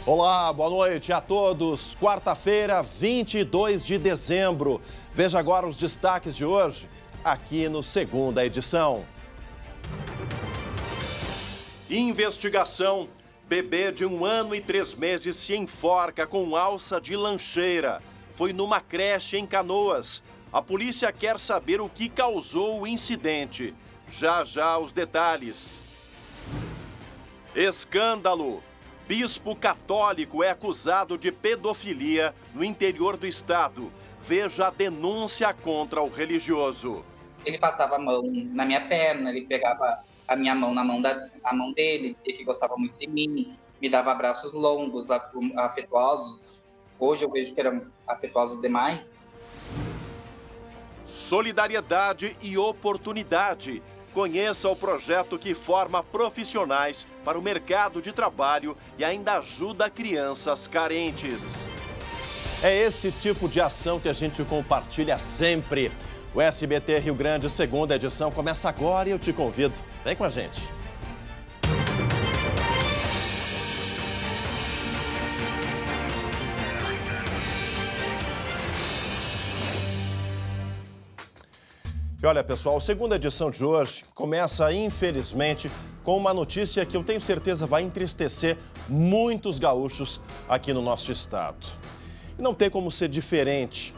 Olá, boa noite a todos. Quarta-feira, 22 de dezembro. Veja agora os destaques de hoje, aqui no Segunda Edição. Investigação. Bebê de 1 ano e 3 meses se enforca com alça de lancheira. Foi numa creche em Canoas. A polícia quer saber o que causou o incidente. Já já os detalhes. Escândalo. Bispo católico é acusado de pedofilia no interior do estado. Veja a denúncia contra o religioso. Ele passava a mão na minha perna, ele pegava a minha mão na mão dele, ele gostava muito de mim, me dava abraços longos, afetuosos. Hoje eu vejo que eram afetuosos demais. Solidariedade e oportunidade. Conheça o projeto que forma profissionais para o mercado de trabalho e ainda ajuda crianças carentes. É esse tipo de ação que a gente compartilha sempre. O SBT Rio Grande, Segunda Edição, começa agora e eu te convido. Vem com a gente. E olha, pessoal, a Segunda Edição de hoje começa, infelizmente, com uma notícia que eu tenho certeza vai entristecer muitos gaúchos aqui no nosso estado. E não tem como ser diferente.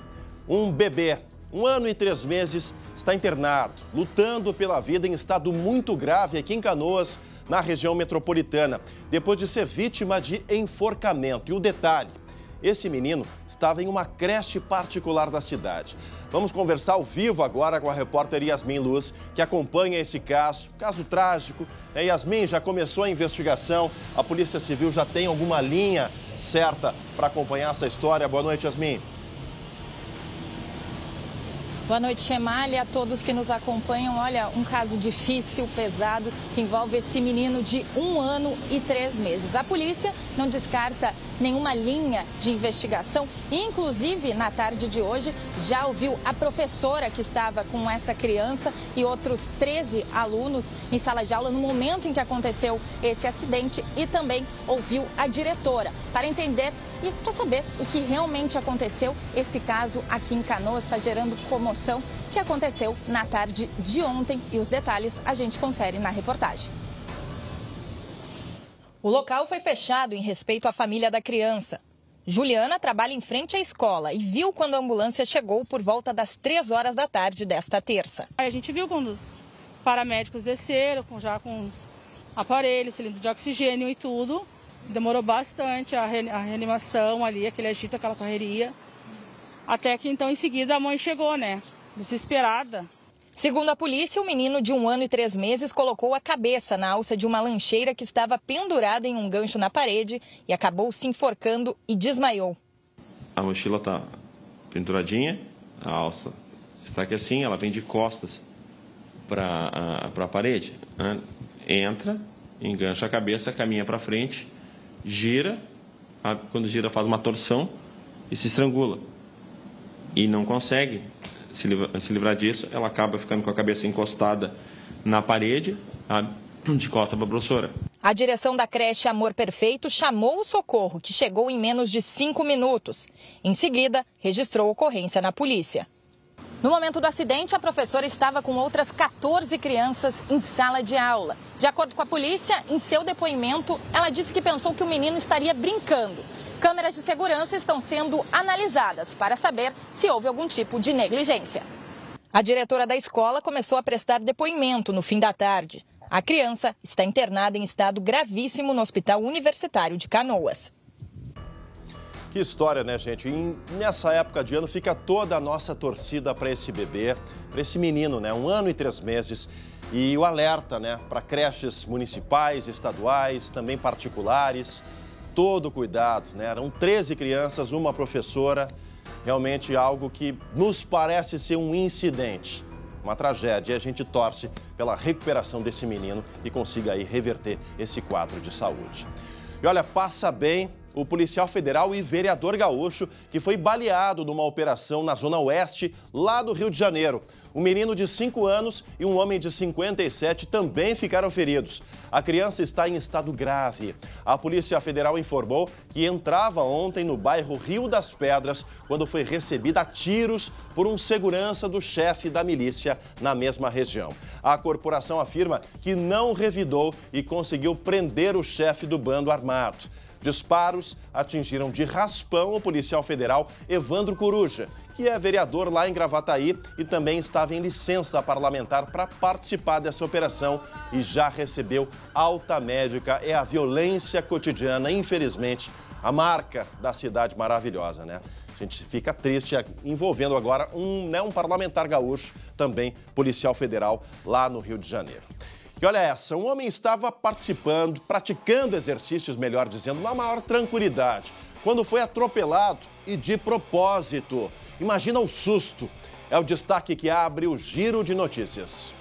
Um bebê, 1 ano e 3 meses, está internado, lutando pela vida em estado muito grave aqui em Canoas, na região metropolitana, depois de ser vítima de enforcamento. E o detalhe, esse menino estava em uma creche particular da cidade. Vamos conversar ao vivo agora com a repórter Yasmin Luz, que acompanha esse caso trágico. Yasmin, já começou a investigação, a Polícia Civil já tem alguma linha certa para acompanhar essa história. Boa noite, Yasmin. Boa noite, Chemalha, e a todos que nos acompanham. Olha, um caso difícil, pesado, que envolve esse menino de 1 ano e 3 meses. A polícia não descarta nenhuma linha de investigação. Inclusive, na tarde de hoje, já ouviu a professora que estava com essa criança e outros 13 alunos em sala de aula no momento em que aconteceu esse acidente e também ouviu a diretora para entender e para saber o que realmente aconteceu. Esse caso aqui em Canoas está gerando comoção, que aconteceu na tarde de ontem, e os detalhes a gente confere na reportagem. O local foi fechado em respeito à família da criança. Juliana trabalha em frente à escola e viu quando a ambulância chegou por volta das 3 horas da tarde desta terça. A gente viu quando os paramédicos desceram, já com os aparelhos, cilindro de oxigênio e tudo. Demorou bastante a reanimação ali, aquele agito, aquela correria. Até que então, em seguida, a mãe chegou, né? Desesperada. Segundo a polícia, o menino de 1 ano e 3 meses colocou a cabeça na alça de uma lancheira que estava pendurada em um gancho na parede e acabou se enforcando e desmaiou. A mochila está penduradinha, a alça está aqui assim, ela vem de costas para a parede. Entra, engancha a cabeça, caminha para frente, gira, quando gira faz uma torção e se estrangula. E não consegue se livrar disso, ela acaba ficando com a cabeça encostada na parede, de costas para a professora. A direção da creche Amor Perfeito chamou o socorro, que chegou em menos de 5 minutos. Em seguida, registrou ocorrência na polícia. No momento do acidente, a professora estava com outras 14 crianças em sala de aula. De acordo com a polícia, em seu depoimento, ela disse que pensou que o menino estaria brincando. Câmeras de segurança estão sendo analisadas para saber se houve algum tipo de negligência. A diretora da escola começou a prestar depoimento no fim da tarde. A criança está internada em estado gravíssimo no Hospital Universitário de Canoas. Que história, né, gente? E nessa época de ano fica toda a nossa torcida para esse bebê, para esse menino, né? 1 ano e 3 meses. E o alerta, né, para creches municipais, estaduais, também particulares. Todo cuidado, né? Eram 13 crianças, uma professora. Realmente algo que nos parece ser um incidente, uma tragédia. E a gente torce pela recuperação desse menino e consiga aí reverter esse quadro de saúde. E olha, passa bem o policial federal e vereador gaúcho que foi baleado numa operação na zona oeste, lá do Rio de Janeiro. Um menino de 5 anos e um homem de 57 também ficaram feridos. A criança está em estado grave. A Polícia Federal informou que entrava ontem no bairro Rio das Pedras quando foi recebida a tiros por um segurança do chefe da milícia na mesma região. A corporação afirma que não revidou e conseguiu prender o chefe do bando armado. Disparos atingiram de raspão o policial federal Evandro Coruja, que é vereador lá em Gravataí e também estava em licença parlamentar para participar dessa operação e já recebeu alta médica. É a violência cotidiana, infelizmente, a marca da cidade maravilhosa, né? A gente fica triste envolvendo agora um parlamentar gaúcho, também policial federal lá no Rio de Janeiro. E olha essa, um homem estava praticando exercícios, melhor dizendo, na maior tranquilidade, quando foi atropelado e de propósito. Imagina o susto. É o destaque que abre o Giro de Notícias.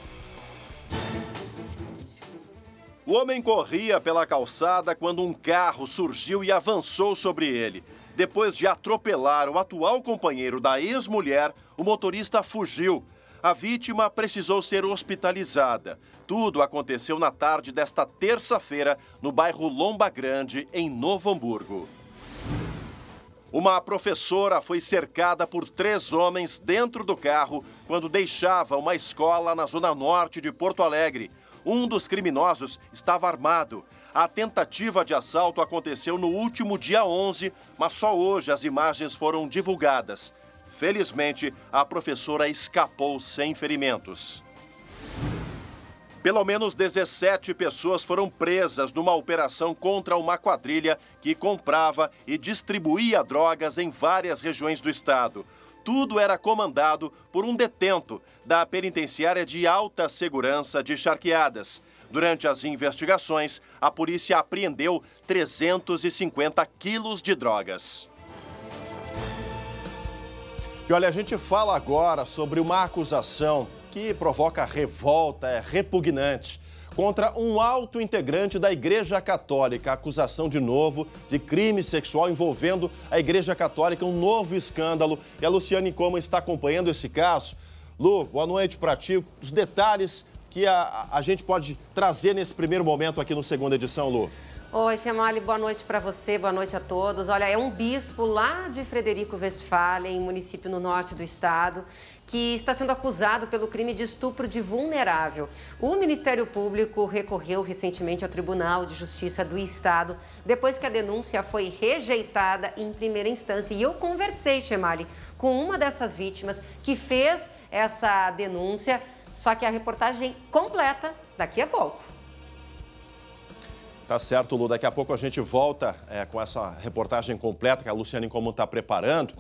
O homem corria pela calçada quando um carro surgiu e avançou sobre ele. Depois de atropelar o atual companheiro da ex-mulher, o motorista fugiu. A vítima precisou ser hospitalizada. Tudo aconteceu na tarde desta terça-feira, no bairro Lomba Grande, em Novo Hamburgo. Uma professora foi cercada por 3 homens dentro do carro quando deixava uma escola na zona norte de Porto Alegre. Um dos criminosos estava armado. A tentativa de assalto aconteceu no último dia 11, mas só hoje as imagens foram divulgadas. Felizmente, a professora escapou sem ferimentos. Pelo menos 17 pessoas foram presas numa operação contra uma quadrilha que comprava e distribuía drogas em várias regiões do estado. Tudo era comandado por um detento da penitenciária de alta segurança de Charqueadas. Durante as investigações, a polícia apreendeu 350 quilos de drogas. E olha, a gente fala agora sobre uma acusação que provoca revolta, é repugnante, contra um alto integrante da Igreja Católica. Acusação de novo de crime sexual envolvendo a Igreja Católica, um novo escândalo. E a Luciane Como está acompanhando esse caso. Lu, boa noite para ti. Os detalhes que a gente pode trazer nesse primeiro momento aqui no Segunda Edição, Lu. Oi, Chemali, boa noite para você, boa noite a todos. Olha, é um bispo lá de Frederico Westphalen, município no norte do estado, que está sendo acusado pelo crime de estupro de vulnerável. O Ministério Público recorreu recentemente ao Tribunal de Justiça do Estado, depois que a denúncia foi rejeitada em primeira instância. E eu conversei, Chemali, com uma dessas vítimas que fez essa denúncia, só que a reportagem completa daqui a pouco. Tá certo, Lu. Daqui a pouco a gente volta com essa reportagem completa que a Luciane Como está preparando.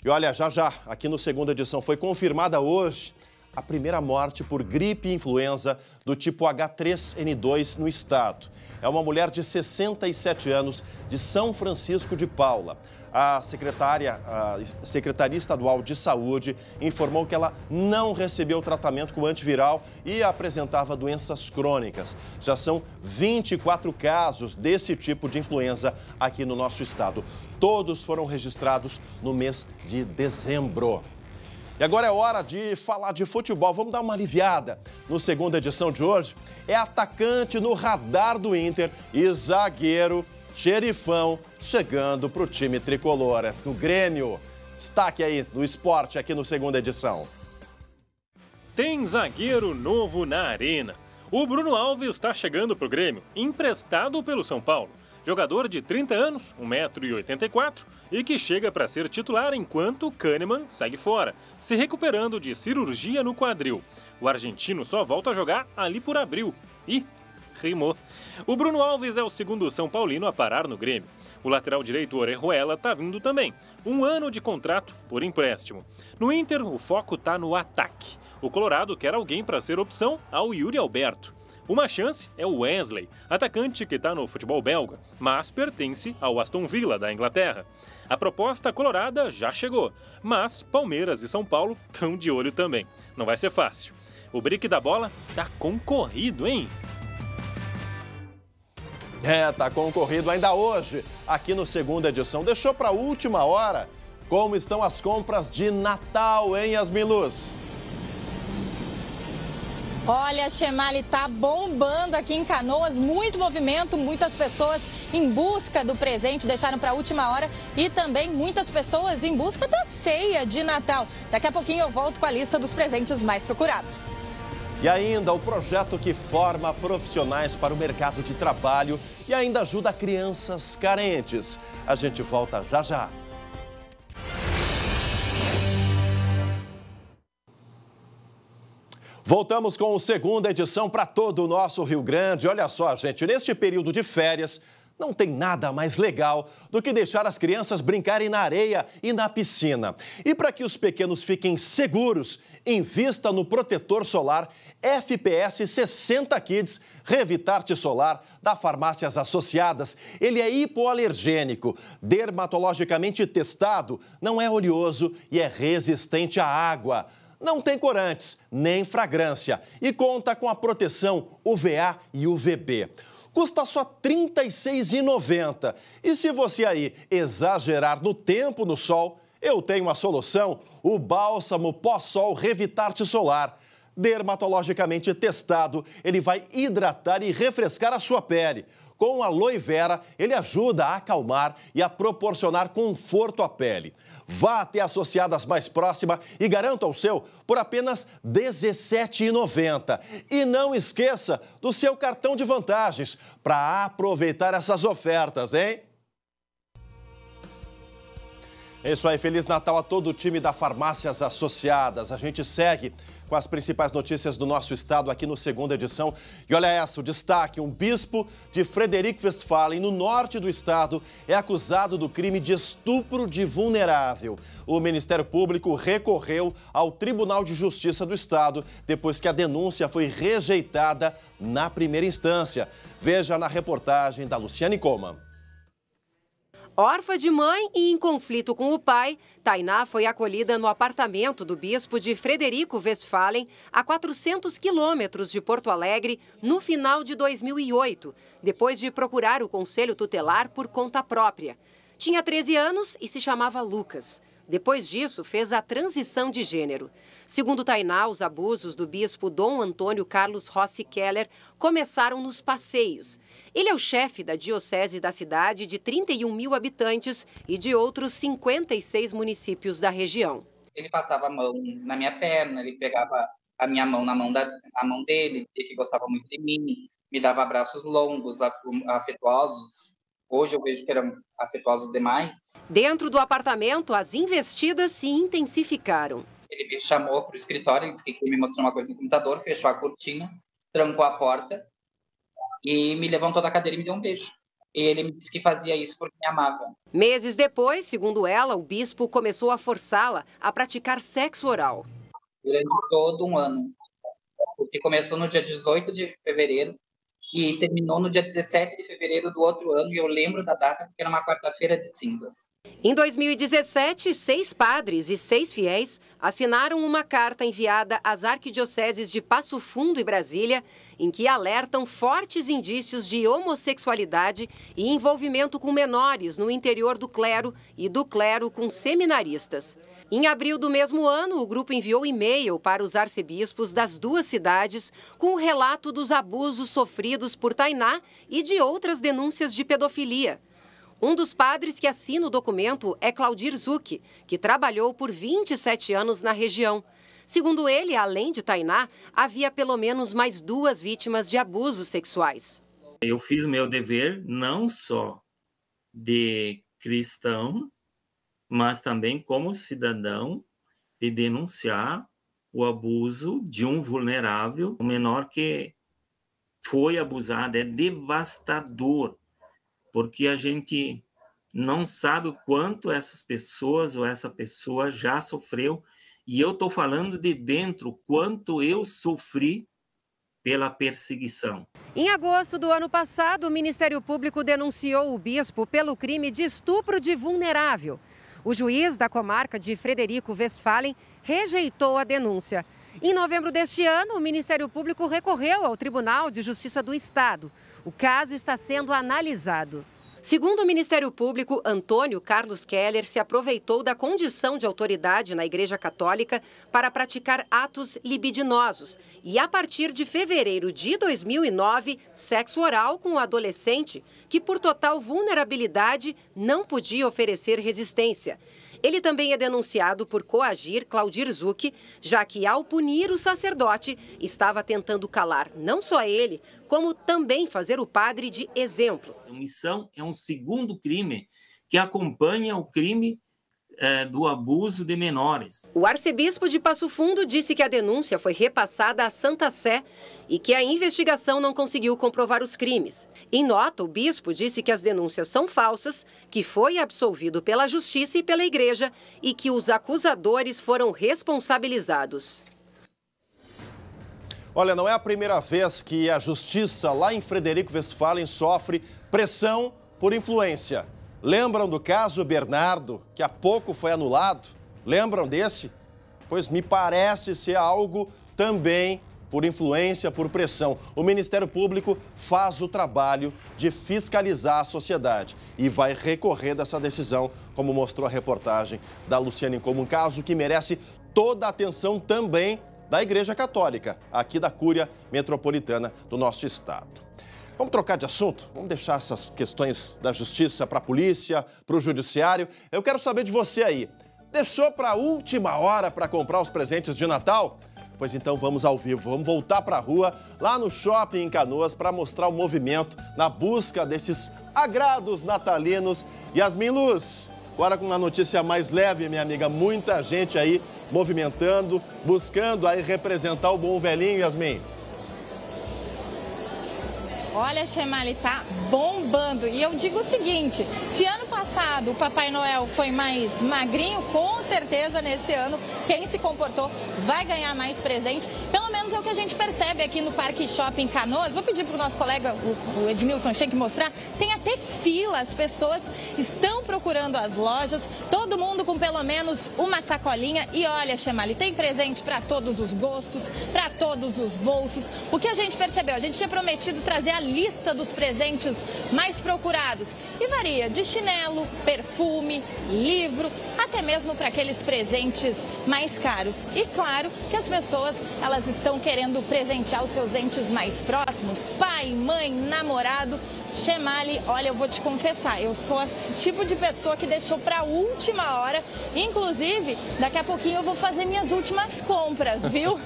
E olha, já, aqui no Segunda Edição, foi confirmada hoje a primeira morte por gripe e influenza do tipo H3N2 no estado. É uma mulher de 67 anos, de São Francisco de Paula. A Secretaria Estadual de Saúde informou que ela não recebeu tratamento com antiviral e apresentava doenças crônicas. Já são 24 casos desse tipo de influenza aqui no nosso estado. Todos foram registrados no mês de dezembro. E agora é hora de falar de futebol. Vamos dar uma aliviada. No Segunda Edição de hoje, é atacante no radar do Inter e zagueiro xerifão chegando para o time tricolor. No Grêmio, destaque aí no esporte aqui no Segunda Edição. Tem zagueiro novo na arena. O Bruno Alves está chegando para o Grêmio, emprestado pelo São Paulo. Jogador de 30 anos, 1,84 m e que chega para ser titular enquanto Kahneman segue fora, se recuperando de cirurgia no quadril. O argentino só volta a jogar ali por abril. E rimou. O Bruno Alves é o segundo São Paulino a parar no Grêmio. O lateral direito Orejuela tá vindo também. 1 ano de contrato por empréstimo. No Inter, o foco tá no ataque. O Colorado quer alguém para ser opção ao Yuri Alberto. Uma chance é o Wesley, atacante que está no futebol belga, mas pertence ao Aston Villa da Inglaterra. A proposta colorada já chegou, mas Palmeiras e São Paulo estão de olho também. Não vai ser fácil. O brique da bola tá concorrido, hein? Tá concorrido ainda hoje, aqui no Segunda Edição. Deixou para a última hora? Como estão as compras de Natal, hein, Yasmin Luz? Olha, Chemali, tá bombando aqui em Canoas, muito movimento, muitas pessoas em busca do presente, deixaram para a última hora e também muitas pessoas em busca da ceia de Natal. Daqui a pouquinho eu volto com a lista dos presentes mais procurados. E ainda o projeto que forma profissionais para o mercado de trabalho e ainda ajuda crianças carentes. A gente volta já já. Voltamos com a Segunda Edição para todo o nosso Rio Grande. Olha só, gente, neste período de férias, não tem nada mais legal do que deixar as crianças brincarem na areia e na piscina. E para que os pequenos fiquem seguros, invista no protetor solar FPS 60 Kids Revitarte Solar da Farmácias Associadas. Ele é hipoalergênico, dermatologicamente testado, não é oleoso e é resistente à água. Não tem corantes, nem fragrância e conta com a proteção UVA e UVB. Custa só R$ 36,90. E se você aí exagerar no tempo no sol, eu tenho a solução, o bálsamo pós-sol Revitarte Solar. Dermatologicamente testado, ele vai hidratar e refrescar a sua pele. Com aloe vera, ele ajuda a acalmar e a proporcionar conforto à pele. Vá até a Associadas mais próxima e garanta o seu por apenas R$ 17,90. E não esqueça do seu cartão de vantagens para aproveitar essas ofertas, hein? É isso aí, Feliz Natal a todo o time da Farmácias Associadas. A gente segue com as principais notícias do nosso estado aqui no Segunda Edição. E olha essa, o destaque, um bispo de Frederico Westphalen, no norte do estado, é acusado do crime de estupro de vulnerável. O Ministério Público recorreu ao Tribunal de Justiça do Estado depois que a denúncia foi rejeitada na primeira instância. Veja na reportagem da Luciane Coman. Órfã de mãe e em conflito com o pai, Tainá foi acolhida no apartamento do bispo de Frederico Westphalen, a 400 quilômetros de Porto Alegre, no final de 2008, depois de procurar o conselho tutelar por conta própria. Tinha 13 anos e se chamava Lucas. Depois disso, fez a transição de gênero. Segundo Tainá, os abusos do bispo Dom Antônio Carlos Rossi Keller começaram nos passeios. Ele é o chefe da diocese da cidade de 31 mil habitantes e de outros 56 municípios da região. Ele passava a mão na minha perna, ele pegava a minha mão na mão dele, que gostava muito de mim, me dava abraços longos, afetuosos. Hoje eu vejo que eram afetuosos demais. Dentro do apartamento, as investidas se intensificaram. Ele me chamou para o escritório, ele disse que queria me mostrar uma coisa no computador, fechou a cortina, trancou a porta e me levantou da cadeira e me deu um beijo. E ele me disse que fazia isso porque me amava. Meses depois, segundo ela, o bispo começou a forçá-la a praticar sexo oral. Durante todo um ano, porque começou no dia 18 de fevereiro e terminou no dia 17 de fevereiro do outro ano, e eu lembro da data porque era uma quarta-feira de cinzas. Em 2017, 6 padres e 6 fiéis assinaram uma carta enviada às arquidioceses de Passo Fundo e Brasília, em que alertam fortes indícios de homossexualidade e envolvimento com menores no interior do clero e do clero com seminaristas. Em abril do mesmo ano, o grupo enviou e-mail para os arcebispos das duas cidades com o relato dos abusos sofridos por Tainá e de outras denúncias de pedofilia. Um dos padres que assina o documento é Claudir Zucchi, que trabalhou por 27 anos na região. Segundo ele, além de Tainá, havia pelo menos mais 2 vítimas de abusos sexuais. Eu fiz meu dever não só de cristão, mas também como cidadão, de denunciar o abuso de um vulnerável, o menor que foi abusado. É devastador, porque a gente não sabe o quanto essas pessoas ou essa pessoa já sofreu. E eu estou falando de dentro, quanto eu sofri pela perseguição. Em agosto do ano passado, o Ministério Público denunciou o bispo pelo crime de estupro de vulnerável. O juiz da comarca de Frederico Westphalen rejeitou a denúncia. Em novembro deste ano, o Ministério Público recorreu ao Tribunal de Justiça do Estado. O caso está sendo analisado. Segundo o Ministério Público, Antônio Carlos Keller se aproveitou da condição de autoridade na Igreja Católica para praticar atos libidinosos e, a partir de fevereiro de 2009, sexo oral com o adolescente, que por total vulnerabilidade não podia oferecer resistência. Ele também é denunciado por coagir Claudir Zucchi, já que, ao punir o sacerdote, estava tentando calar não só ele, como também fazer o padre de exemplo. A omissão é um segundo crime que acompanha o crime do abuso de menores. O arcebispo de Passo Fundo disse que a denúncia foi repassada à Santa Sé e que a investigação não conseguiu comprovar os crimes. Em nota, o bispo disse que as denúncias são falsas, que foi absolvido pela Justiça e pela Igreja e que os acusadores foram responsabilizados. Olha, não é a primeira vez que a Justiça lá em Frederico Westphalen sofre pressão por influência. Lembram do caso Bernardo, que há pouco foi anulado? Lembram desse? Pois me parece ser algo também por influência, por pressão. O Ministério Público faz o trabalho de fiscalizar a sociedade e vai recorrer dessa decisão, como mostrou a reportagem da Luciane Incomum, um caso que merece toda a atenção também da Igreja Católica, aqui da Cúria Metropolitana do nosso estado. Vamos trocar de assunto? Vamos deixar essas questões da justiça para a polícia, para o judiciário. Eu quero saber de você aí. Deixou para a última hora para comprar os presentes de Natal? Pois então vamos ao vivo, vamos voltar para a rua, lá no shopping em Canoas, para mostrar o movimento na busca desses agrados natalinos. Yasmin Luz, agora com uma notícia mais leve, minha amiga, muita gente aí movimentando, buscando aí representar o bom velhinho, Yasmin. Olha, Chemali, tá bombando. E eu digo o seguinte, se ano passado o Papai Noel foi mais magrinho, com certeza nesse ano quem se comportou vai ganhar mais presente. Pelo menos é o que a gente percebe aqui no Parque Shopping Canoas. Vou pedir para o nosso colega, o Edmilson Schenck, mostrar. Tem até fila, as pessoas estão procurando as lojas, todo mundo com pelo menos uma sacolinha. E olha, Chemali, tem presente para todos os gostos, para todos os bolsos. O que a gente percebeu? A gente tinha prometido trazer a lista dos presentes mais procurados e varia de chinelo, perfume, livro, até mesmo para aqueles presentes mais caros. E claro que as pessoas, elas estão querendo presentear os seus entes mais próximos, pai, mãe, namorado. Chemali, olha, eu vou te confessar, eu sou esse tipo de pessoa que deixou para a última hora. Inclusive, daqui a pouquinho eu vou fazer minhas últimas compras, viu?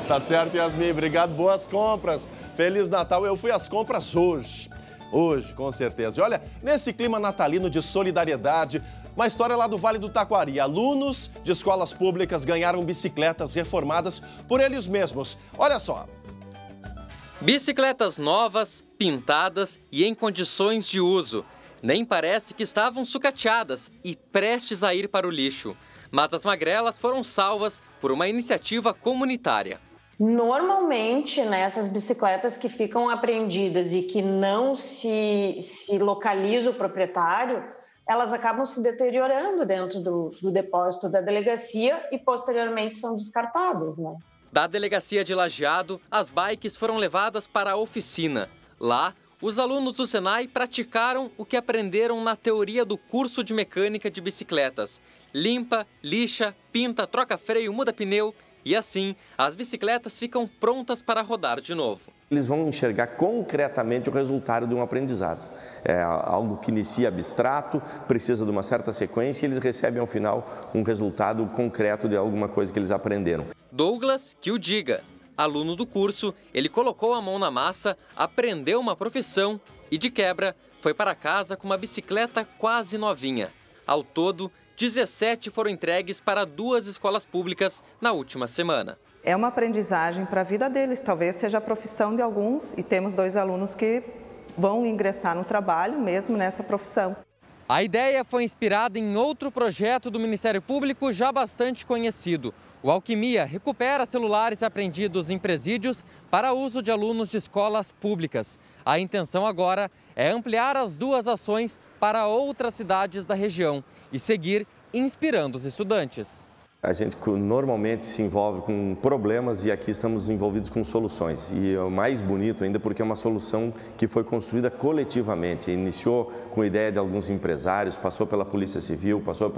Tá certo, Yasmin, obrigado, boas compras. Feliz Natal, eu fui às compras hoje, com certeza. E olha, nesse clima natalino de solidariedade, uma história lá do Vale do Taquari. Alunos de escolas públicas ganharam bicicletas reformadas por eles mesmos. Olha só. Bicicletas novas, pintadas e em condições de uso. Nem parece que estavam sucateadas e prestes a ir para o lixo. Mas as magrelas foram salvas por uma iniciativa comunitária. Normalmente, né, essas bicicletas que ficam apreendidas e que não se localiza o proprietário, elas acabam se deteriorando dentro do depósito da delegacia e posteriormente são descartadas, né? Da delegacia de Lajeado, as bikes foram levadas para a oficina. Lá, os alunos do Senai praticaram o que aprenderam na teoria do curso de mecânica de bicicletas. Limpa, lixa, pinta, troca freio, muda pneu. E assim, as bicicletas ficam prontas para rodar de novo. Eles vão enxergar concretamente o resultado de um aprendizado. É algo que inicia abstrato, precisa de uma certa sequência e eles recebem ao final um resultado concreto de alguma coisa que eles aprenderam. Douglas, que o diga. Aluno do curso, ele colocou a mão na massa, aprendeu uma profissão e, de quebra, foi para casa com uma bicicleta quase novinha. Ao todo, 17 foram entregues para 2 escolas públicas na última semana. É uma aprendizagem para a vida deles, talvez seja a profissão de alguns, e temos 2 alunos que vão ingressar no trabalho mesmo nessa profissão. A ideia foi inspirada em outro projeto do Ministério Público já bastante conhecido. O Alquimia recupera celulares apreendidos em presídios para uso de alunos de escolas públicas. A intenção agora é ampliar as 2 ações para outras cidades da região e seguir inspirando os estudantes. A gente normalmente se envolve com problemas e aqui estamos envolvidos com soluções. E é o mais bonito ainda porque é uma solução que foi construída coletivamente. Iniciou com a ideia de alguns empresários, passou pela Polícia Civil, passou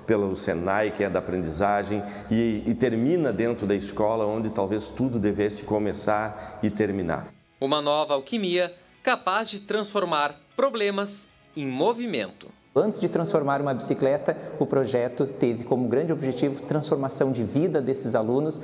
pelo Senai, que é da aprendizagem, e termina dentro da escola, onde talvez tudo devesse começar e terminar. Uma nova alquimia capaz de transformar problemas em movimento. Antes de transformar uma bicicleta, o projeto teve como grande objetivo transformação de vida desses alunos